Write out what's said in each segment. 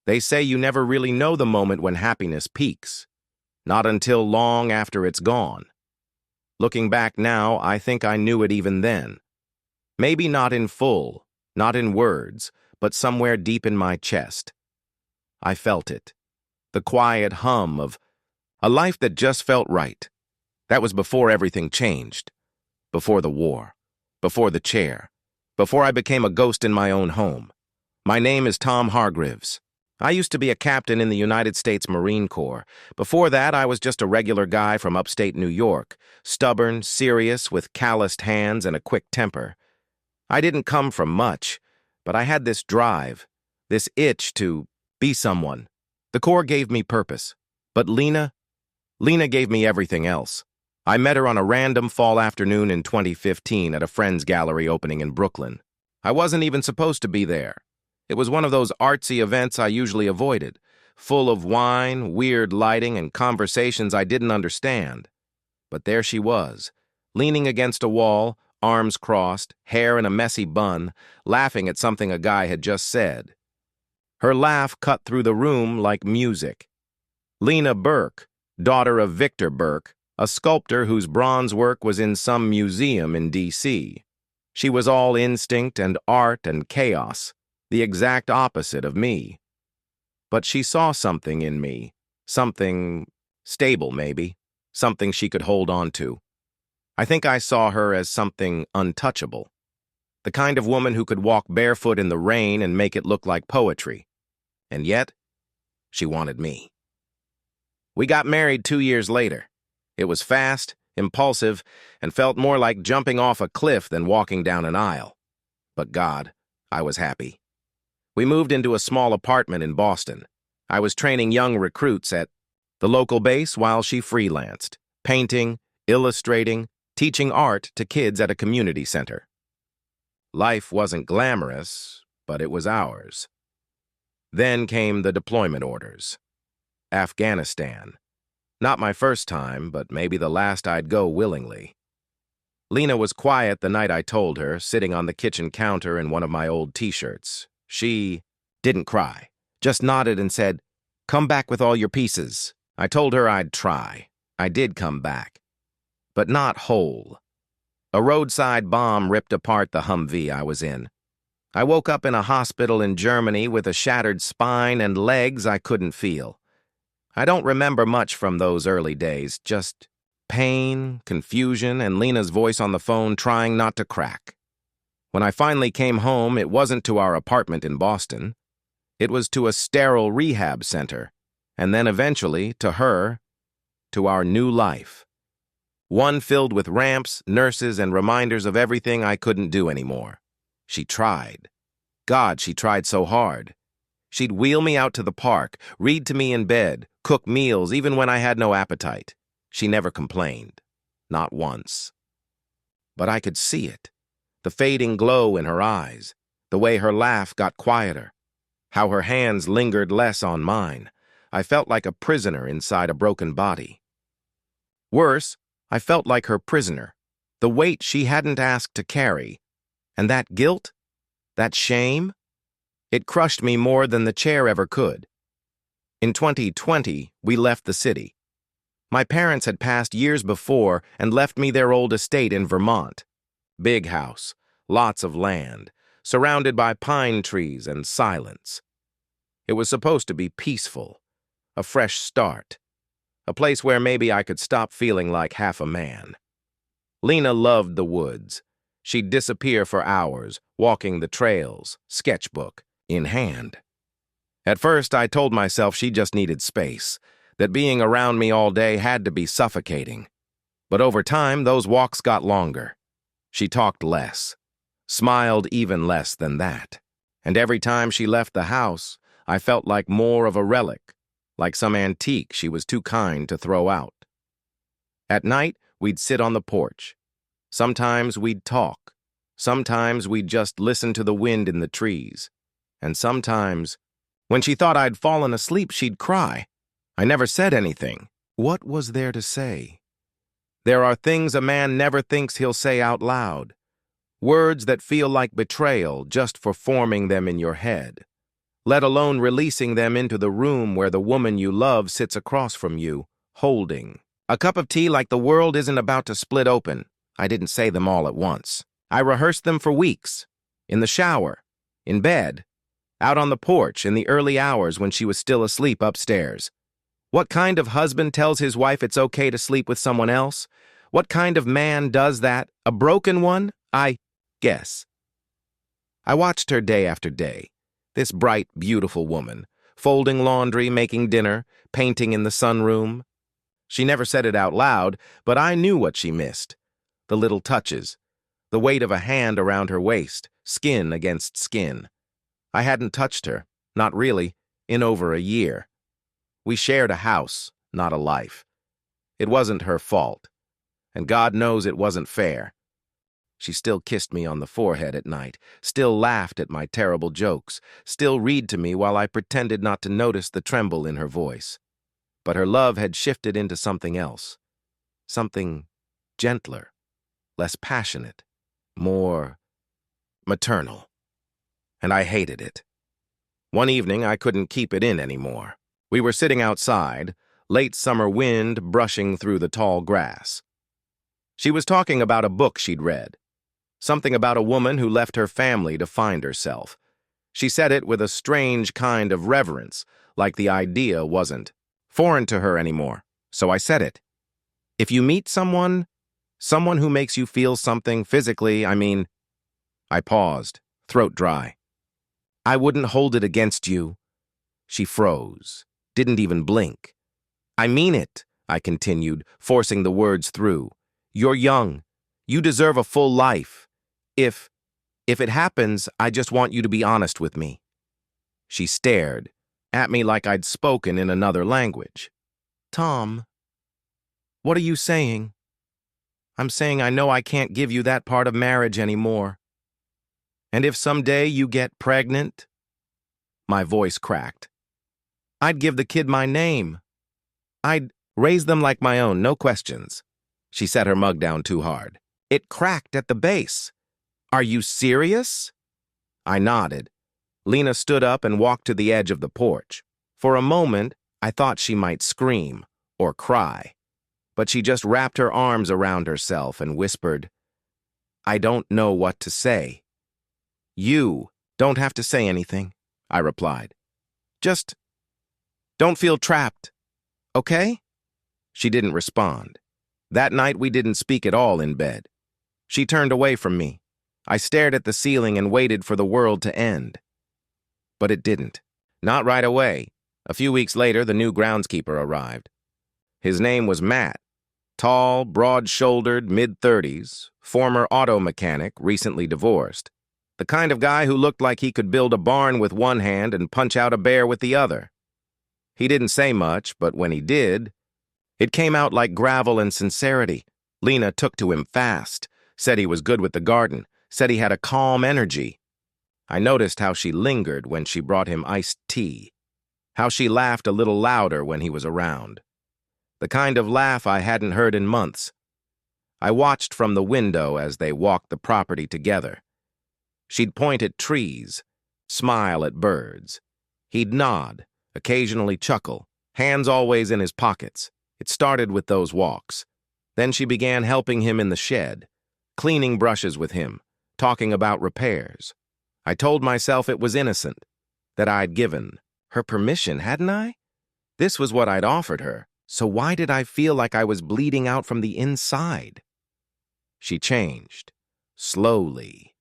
They say you never really know the moment when happiness peaks, not until long after it's gone. Looking back now, I think I knew it even then. Maybe not in full, not in words, but somewhere deep in my chest. I felt it. The quiet hum of a life that just felt right. That was before everything changed. Before the war. Before the chair. Before I became a ghost in my own home. My name is Tom Hargreaves. I used to be a captain in the United States Marine Corps. Before that, I was just a regular guy from upstate New York, stubborn, serious, with calloused hands and a quick temper. I didn't come from much, but I had this drive, this itch to be someone. The Corps gave me purpose, but Lena gave me everything else. I met her on a random fall afternoon in 2015 at a friend's gallery opening in Brooklyn. I wasn't even supposed to be there. It was one of those artsy events I usually avoided, full of wine, weird lighting, and conversations I didn't understand. But there she was, leaning against a wall, arms crossed, hair in a messy bun, laughing at something a guy had just said. Her laugh cut through the room like music. Lena Burke, daughter of Victor Burke, a sculptor whose bronze work was in some museum in D.C. She was all instinct and art and chaos, the exact opposite of me. But she saw something in me, something stable maybe, something she could hold on to. I think I saw her as something untouchable, the kind of woman who could walk barefoot in the rain and make it look like poetry. And yet, she wanted me. We got married 2 years later. It was fast, impulsive, and felt more like jumping off a cliff than walking down an aisle. But God, I was happy. We moved into a small apartment in Boston. I was training young recruits at the local base while she freelanced, painting, illustrating, teaching art to kids at a community center. Life wasn't glamorous, but it was ours. Then came the deployment orders. Afghanistan. Not my first time, but maybe the last I'd go willingly. Lena was quiet the night I told her, sitting on the kitchen counter in one of my old t-shirts. She didn't cry, just nodded and said, "Come back with all your pieces." I told her I'd try. I did come back, but not whole. A roadside bomb ripped apart the Humvee I was in. I woke up in a hospital in Germany with a shattered spine and legs I couldn't feel. I don't remember much from those early days, just pain, confusion, and Lena's voice on the phone trying not to crack. When I finally came home, it wasn't to our apartment in Boston. It was to a sterile rehab center, and then eventually to her, to our new life. One filled with ramps, nurses, and reminders of everything I couldn't do anymore. She tried. God, she tried so hard. She'd wheel me out to the park, read to me in bed, cook meals even when I had no appetite. She never complained. Not once. But I could see it. The fading glow in her eyes, the way her laugh got quieter, how her hands lingered less on mine. I felt like a prisoner inside a broken body. Worse, I felt like her prisoner, the weight she hadn't asked to carry. And that guilt, that shame, it crushed me more than the chair ever could. In 2020, we left the city. My parents had passed years before and left me their old estate in Vermont. Big house, lots of land, surrounded by pine trees and silence. It was supposed to be peaceful, a fresh start, a place where maybe I could stop feeling like half a man. Lena loved the woods. She'd disappear for hours, walking the trails, sketchbook in hand. At first, I told myself she just needed space, that being around me all day had to be suffocating. But over time, those walks got longer. She talked less, smiled even less than that. And every time she left the house, I felt like more of a relic, like some antique she was too kind to throw out. At night, we'd sit on the porch. Sometimes we'd talk. Sometimes we'd just listen to the wind in the trees. And sometimes, when she thought I'd fallen asleep, she'd cry. I never said anything. What was there to say? There are things a man never thinks he'll say out loud. Words that feel like betrayal just for forming them in your head. let alone releasing them into the room where the woman you love sits across from you, holding a cup of tea like the world isn't about to split open. I didn't say them all at once. I rehearsed them for weeks. In the shower, in bed, out on the porch in the early hours when she was still asleep upstairs. What kind of husband tells his wife it's okay to sleep with someone else? What kind of man does that? A broken one? I guess. I watched her day after day. This bright, beautiful woman, folding laundry, making dinner, painting in the sunroom. She never said it out loud, but I knew what she missed. The little touches, the weight of a hand around her waist, skin against skin. I hadn't touched her, not really, in over a year. We shared a house, not a life. It wasn't her fault, and God knows it wasn't fair. She still kissed me on the forehead at night, still laughed at my terrible jokes, still read to me while I pretended not to notice the tremble in her voice. But her love had shifted into something else, something gentler, less passionate, more maternal. And I hated it. One evening, I couldn't keep it in anymore. We were sitting outside, late summer wind brushing through the tall grass. She was talking about a book she'd read, something about a woman who left her family to find herself. She said it with a strange kind of reverence, like the idea wasn't foreign to her anymore. So I said it. If you meet someone who makes you feel something physically, I paused, throat dry. I wouldn't hold it against you. She froze, didn't even blink. I mean it, I continued, forcing the words through. You're young. You deserve a full life. If it happens, I just want you to be honest with me. She stared at me like I'd spoken in another language. Tom, what are you saying? I'm saying I know I can't give you that part of marriage anymore. And if someday you get pregnant, my voice cracked, I'd give the kid my name. I'd raise them like my own, no questions. She set her mug down too hard. It cracked at the base. Are you serious? I nodded. Lena stood up and walked to the edge of the porch. For a moment, I thought she might scream or cry, but she just wrapped her arms around herself and whispered, I don't know what to say. You don't have to say anything, I replied. Just don't feel trapped, okay? She didn't respond. That night we didn't speak at all in bed. She turned away from me. I stared at the ceiling and waited for the world to end. But it didn't. Not right away. A few weeks later, the new groundskeeper arrived. His name was Matt. Tall, broad-shouldered, mid-30s, former auto mechanic, recently divorced. The kind of guy who looked like he could build a barn with one hand and punch out a bear with the other. He didn't say much, but when he did, it came out like gravel and sincerity. Lena took to him fast, said he was good with the garden, said he had a calm energy. I noticed how she lingered when she brought him iced tea, how she laughed a little louder when he was around. The kind of laugh I hadn't heard in months. I watched from the window as they walked the property together. She'd point at trees, smile at birds. He'd nod, occasionally chuckle, hands always in his pockets. It started with those walks. Then she began helping him in the shed, cleaning brushes with him, talking about repairs. I told myself it was innocent, that I'd given her permission, hadn't I? This was what I'd offered her, so why did I feel like I was bleeding out from the inside? She changed, slowly,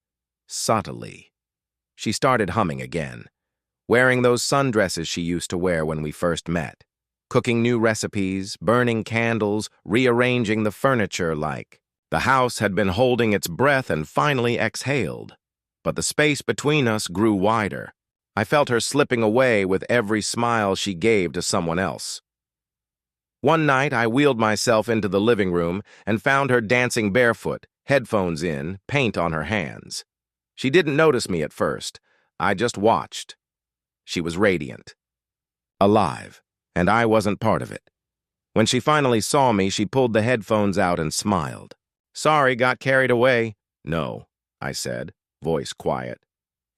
subtly. She started humming again, wearing those sundresses she used to wear when we first met, cooking new recipes, burning candles, rearranging the furniture like the house had been holding its breath and finally exhaled. But the space between us grew wider. I felt her slipping away with every smile she gave to someone else. One night, I wheeled myself into the living room and found her dancing barefoot, headphones in, paint on her hands. She didn't notice me at first. I just watched. She was radiant, alive, and I wasn't part of it. When she finally saw me, she pulled the headphones out and smiled. Sorry, got carried away. No, I said, voice quiet.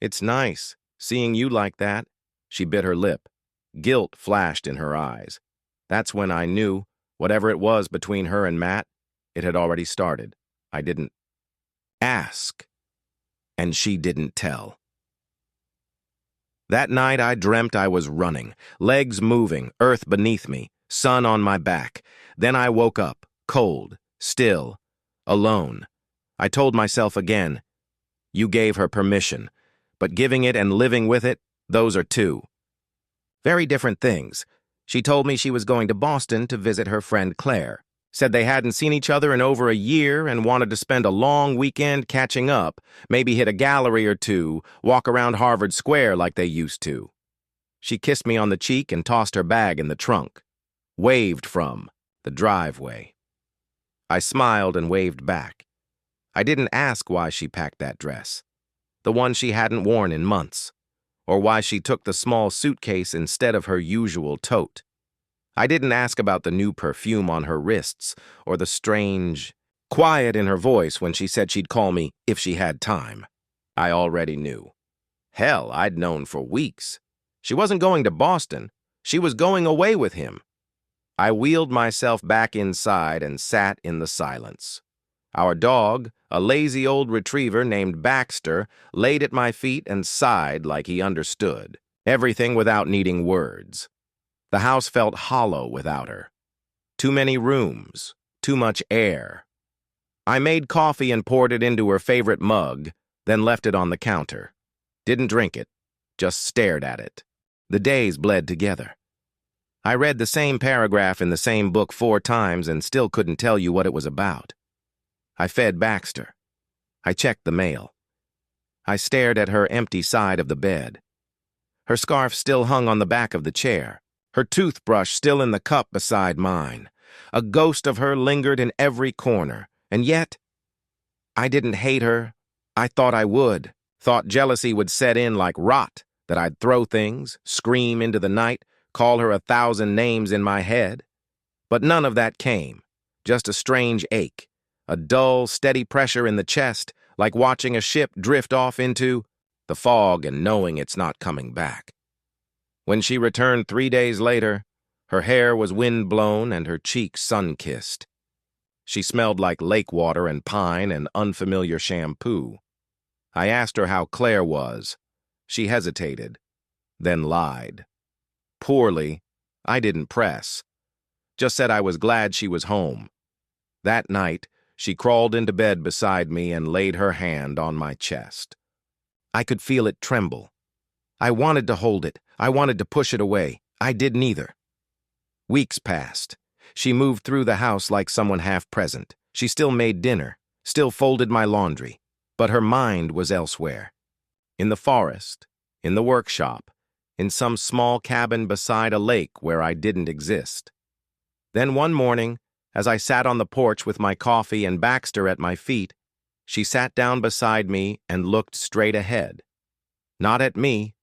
It's nice, seeing you like that. She bit her lip. Guilt flashed in her eyes. That's when I knew, whatever it was between her and Matt, it had already started. I didn't ask, and she didn't tell. That night I dreamt I was running, legs moving, earth beneath me, sun on my back. Then I woke up, cold, still, alone. I told myself again, you gave her permission, but giving it and living with it, those are two very different things. She told me she was going to Boston to visit her friend Claire. Said they hadn't seen each other in over a year and wanted to spend a long weekend catching up, maybe hit a gallery or two, walk around Harvard Square like they used to. She kissed me on the cheek and tossed her bag in the trunk. Waved from the driveway. I smiled and waved back. I didn't ask why she packed that dress, the one she hadn't worn in months, or why she took the small suitcase instead of her usual tote. I didn't ask about the new perfume on her wrists or the strange quiet in her voice when she said she'd call me if she had time. I already knew. Hell, I'd known for weeks. She wasn't going to Boston. She was going away with him. I wheeled myself back inside and sat in the silence. Our dog, a lazy old retriever named Baxter, laid at my feet and sighed like he understood, everything without needing words. The house felt hollow without her. Too many rooms, too much air. I made coffee and poured it into her favorite mug, then left it on the counter. Didn't drink it, just stared at it. The days bled together. I read the same paragraph in the same book 4 times and still couldn't tell you what it was about. I fed Baxter. I checked the mail. I stared at her empty side of the bed. Her scarf still hung on the back of the chair, her toothbrush still in the cup beside mine. A ghost of her lingered in every corner, and yet, I didn't hate her. I thought I would. Thought jealousy would set in like rot, that I'd throw things, scream into the night, call her 1,000 names in my head. But none of that came, just a strange ache. A dull, steady pressure in the chest, like watching a ship drift off into the fog and knowing it's not coming back. When she returned 3 days later, her hair was wind-blown and her cheeks sun-kissed. She smelled like lake water and pine and unfamiliar shampoo. I asked her how Claire was. She hesitated, then lied. Poorly, I didn't press. Just said I was glad she was home. That night, she crawled into bed beside me and laid her hand on my chest. I could feel it tremble. I wanted to hold it. I wanted to push it away. I did neither. Weeks passed. She moved through the house like someone half-present. She still made dinner, still folded my laundry, but her mind was elsewhere. In the forest, in the workshop, in some small cabin beside a lake where I didn't exist. Then one morning, as I sat on the porch with my coffee and Baxter at my feet, she sat down beside me and looked straight ahead. Not at me,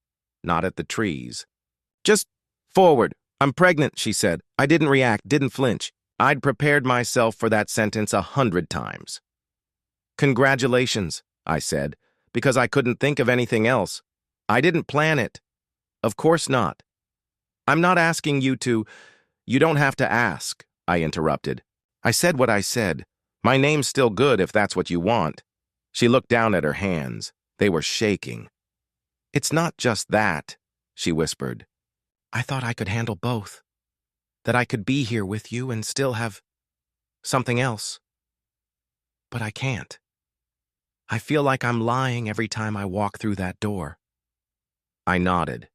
not at the trees. Just forward. I'm pregnant, she said. I didn't react, didn't flinch. I'd prepared myself for that sentence 100 times. Congratulations, I said, because I couldn't think of anything else. I didn't plan it. Of course not. I'm not asking you to. You don't have to ask, I interrupted. I said what I said. My name's still good if that's what you want. She looked down at her hands. They were shaking. It's not just that, she whispered. I thought I could handle both. That I could be here with you and still have something else. But I can't. I feel like I'm lying every time I walk through that door. I nodded.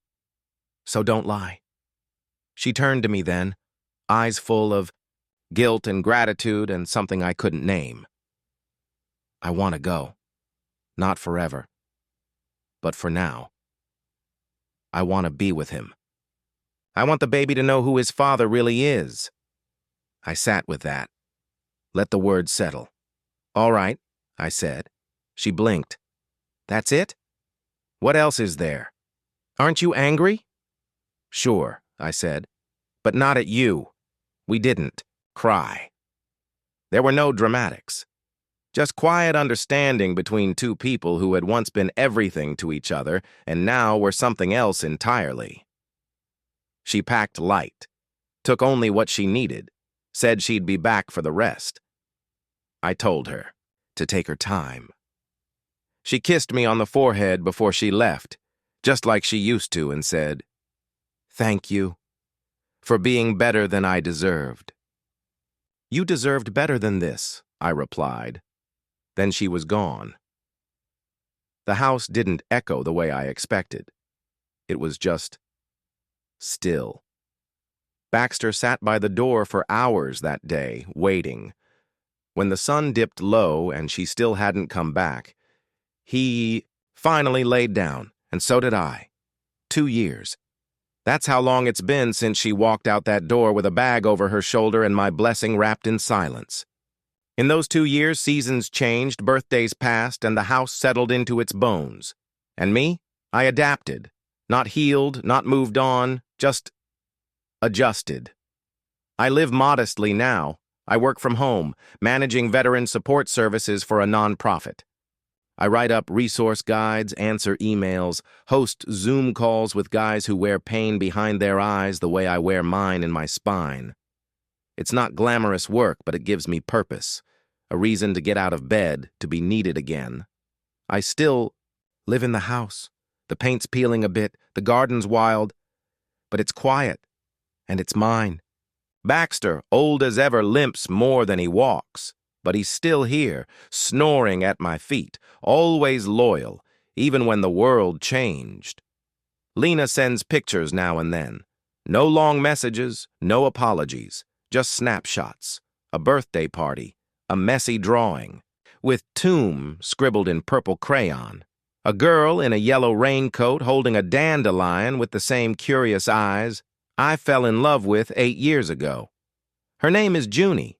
So don't lie. She turned to me then, eyes full of guilt and gratitude and something I couldn't name. I want to go. Not forever. But for now. I want to be with him. I want the baby to know who his father really is. I sat with that. Let the words settle. All right, I said. She blinked. That's it? What else is there? Aren't you angry? Sure, I said. But not at you. We didn't cry. There were no dramatics. Just quiet understanding between two people who had once been everything to each other and now were something else entirely. She packed light, took only what she needed, said she'd be back for the rest. I told her to take her time. She kissed me on the forehead before she left, just like she used to, and said, "Thank you for being better than I deserved." "You deserved better than this," I replied. Then she was gone. The house didn't echo the way I expected. It was just still. Baxter sat by the door for hours that day, waiting. When the sun dipped low and she still hadn't come back, he finally laid down, and so did I. 2 years. That's how long it's been since she walked out that door with a bag over her shoulder and my blessing wrapped in silence. In those 2 years, seasons changed, birthdays passed, and the house settled into its bones. And me? I adapted. Not healed, not moved on, just adjusted. I live modestly now. I work from home, managing veteran support services for a nonprofit. I write up resource guides, answer emails, host Zoom calls with guys who wear pain behind their eyes the way I wear mine in my spine. It's not glamorous work, but it gives me purpose, a reason to get out of bed, to be needed again. I still live in the house. The paint's peeling a bit, the garden's wild, but it's quiet, and it's mine. Baxter, old as ever, limps more than he walks, but he's still here, snoring at my feet, always loyal, even when the world changed. Lena sends pictures now and then. No long messages, no apologies, just snapshots, a birthday party, a messy drawing, with "Tomb" scribbled in purple crayon, a girl in a yellow raincoat holding a dandelion with the same curious eyes I fell in love with 8 years ago. Her name is Junie,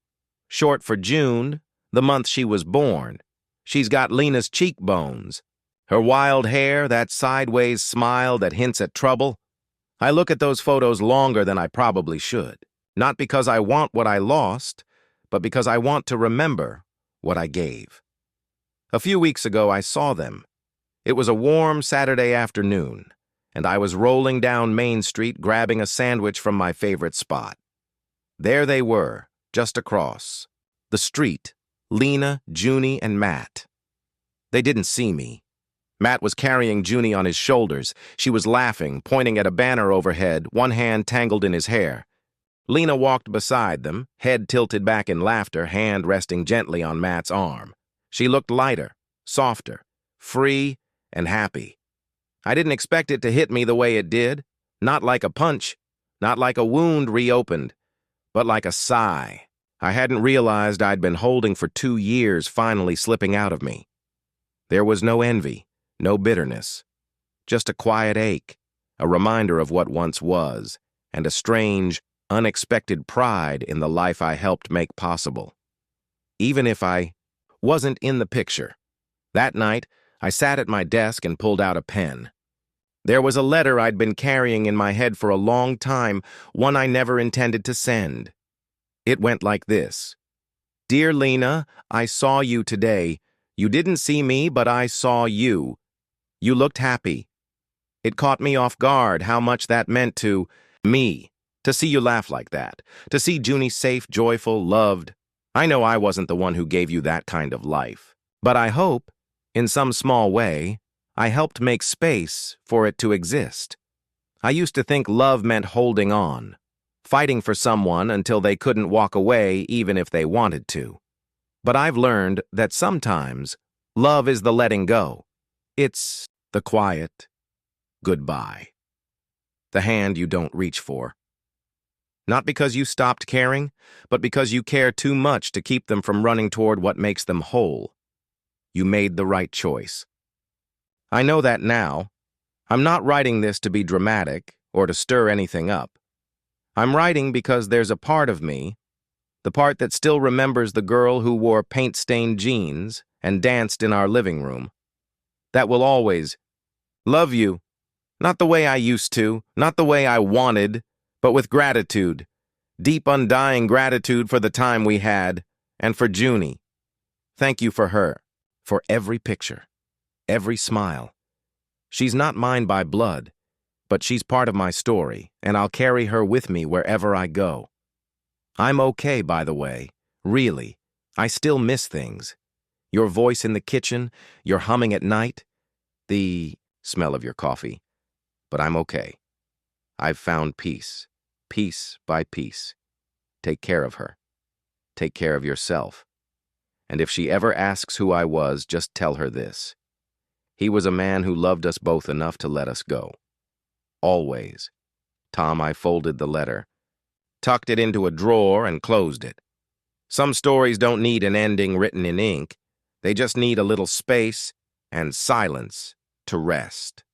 short for June, the month she was born. She's got Lena's cheekbones, her wild hair, that sideways smile that hints at trouble. I look at those photos longer than I probably should, not because I want what I lost, but because I want to remember what I gave. A few weeks ago, I saw them. It was a warm Saturday afternoon, and I was rolling down Main Street grabbing a sandwich from my favorite spot. There they were, just across the street, Lena, Junie, and Matt. They didn't see me. Matt was carrying Junie on his shoulders. She was laughing, pointing at a banner overhead, one hand tangled in his hair. Lena walked beside them, head tilted back in laughter, hand resting gently on Matt's arm. She looked lighter, softer, free, and happy. I didn't expect it to hit me the way it did, not like a punch, not like a wound reopened, but like a sigh I hadn't realized I'd been holding for 2 years finally slipping out of me. There was no envy, no bitterness, just a quiet ache, a reminder of what once was, and a strange, unexpected pride in the life I helped make possible. Even if I wasn't in the picture. That night, I sat at my desk and pulled out a pen. There was a letter I'd been carrying in my head for a long time, one I never intended to send. It went like this: "Dear Lena, I saw you today. You didn't see me, but I saw you. You looked happy. It caught me off guard how much that meant to me, to see you laugh like that, to see Junie safe, joyful, loved. I know I wasn't the one who gave you that kind of life, but I hope, in some small way, I helped make space for it to exist. I used to think love meant holding on, fighting for someone until they couldn't walk away even if they wanted to. But I've learned that sometimes love is the letting go. It's the quiet goodbye. The hand you don't reach for. Not because you stopped caring, but because you care too much to keep them from running toward what makes them whole. You made the right choice. I know that now. I'm not writing this to be dramatic or to stir anything up. I'm writing because there's a part of me, the part that still remembers the girl who wore paint-stained jeans and danced in our living room, that will always love you, not the way I used to, not the way I wanted, but with gratitude, deep, undying gratitude for the time we had, and for Junie. Thank you for her, for every picture, every smile. She's not mine by blood, but she's part of my story, and I'll carry her with me wherever I go. I'm okay, by the way. Really. I still miss things. Your voice in the kitchen, your humming at night, the smell of your coffee. But I'm okay. I've found peace, piece by piece. Take care of her. Take care of yourself. And if she ever asks who I was, just tell her this. He was a man who loved us both enough to let us go. Always. Tom, I folded the letter, tucked it into a drawer, and closed it. Some stories don't need an ending written in ink. They just need a little space and silence to rest.